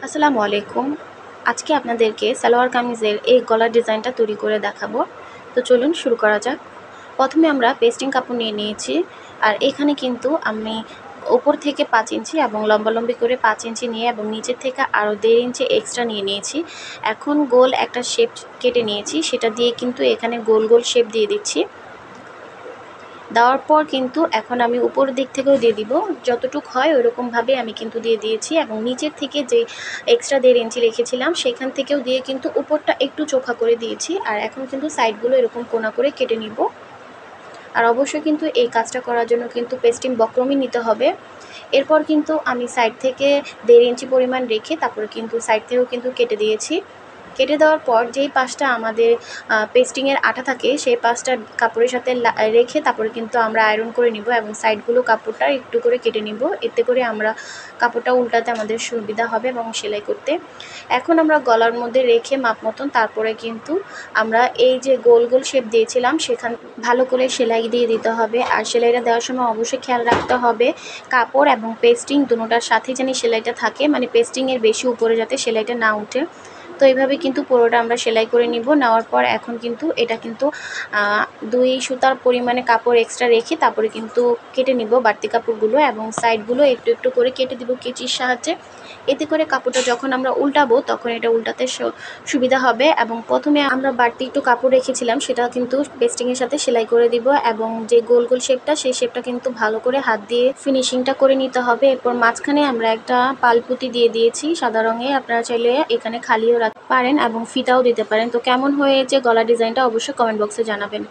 আসসালামু আলাইকুম। আজকে আপনাদেরকে সালোয়ার কামিজের এই গলার ডিজাইনটা তৈরি করে দেখাবো। তো চলুন শুরু করা যাক। প্রথমে আমরা পেস্টিং কাপড় নিয়ে নিয়েছি। আর এখানে কিন্তু আমি উপর থেকে 5 ইঞ্চি এবং লম্বালম্বি করে 5 ইঞ্চি নিয়ে এবং নিচের থেকে আরও 1.5 ইঞ্চি এক্সট্রা নিয়ে নিয়েছি। এখন গোল একটা শেপ কেটে নিয়েছি, সেটা দিয়ে কিন্তু এখানে গোল গোল শেপ দিয়ে দিচ্ছি। দেওয়ার পর কিন্তু এখন আমি উপর দিক থেকেও দিয়ে দিব, যতটুকু হয় ওইরকমভাবে আমি কিন্তু দিয়ে দিয়েছি। এবং নিচের থেকে যে এক্সট্রা 1.5 ইঞ্চি রেখেছিলাম সেখান থেকেও দিয়ে কিন্তু উপরটা একটু চোখা করে দিয়েছি। আর এখন কিন্তু সাইডগুলো এরকম কোনা করে কেটে নিব। আর অবশ্যই কিন্তু এই কাজটা করার জন্য কিন্তু পেস্টিং বক্রমই নিতে হবে। এরপর কিন্তু আমি সাইড থেকে 1.5 ইঞ্চি পরিমাণ রেখে তারপরে কিন্তু সাইড থেকেও কিন্তু কেটে দিয়েছি। কেটে দেওয়ার পর যেই পাশটা আমাদের পেস্টিংয়ের আঠা থাকে সেই পাশটা কাপড়ের সাথে রেখে তারপরে কিন্তু আমরা আয়রন করে নিব এবং সাইডগুলো কাপড়টা একটু করে কেটে নিব। এতে করে আমরা কাপড়টা উল্টাতে আমাদের সুবিধা হবে এবং সেলাই করতে। এখন আমরা গলার মধ্যে রেখে মাপ মতন তারপরে কিন্তু আমরা এই যে গোল গোল শেপ দিয়েছিলাম সেখান ভালো করে সেলাই দিয়ে দিতে হবে। আর সেলাইটা দেওয়ার সময় অবশ্যই খেয়াল রাখতে হবে কাপড় এবং পেস্টিং দুটোটার সাথে যেন সেলাইটা থাকে, মানে পেস্টিংয়ের বেশি উপরে যাতে সেলাইটা না উঠে। তো এইভাবে কিন্তু পুরোটা আমরা সেলাই করে নিব। নেওয়ার পর এখন কিন্তু এটা কিন্তু 2 সুতার পরিমাণে কাপড় এক্সট্রা রেখে তারপরে কিন্তু কেটে নিব বাড়তি কাপড়গুলো এবং সাইডগুলো একটু একটু করে কেটে দিব কেচির সাহায্যে। এতে করে কাপড়টা যখন আমরা উল্টাবো তখন এটা উল্টাতে সুবিধা হবে। এবং প্রথমে আমরা বাড়তি একটু কাপড় রেখেছিলাম সেটা কিন্তু পেস্টিংয়ের সাথে সেলাই করে দিব এবং যে গোল গোল শেপটা সেই শেপটা কিন্তু ভালো করে হাত দিয়ে ফিনিশিংটা করে নিতে হবে। এরপর মাঝখানে আমরা একটা পালপুতি দিয়ে দিয়েছি সাদা রঙে, আপনারা চাইলে এখানে খালিও রাখতে পারেন এবং ফিতাও দিতে পারেন। তো কেমন হয়েছে গলা ডিজাইনটা অবশ্যই কমেন্ট বক্সে জানাবেন।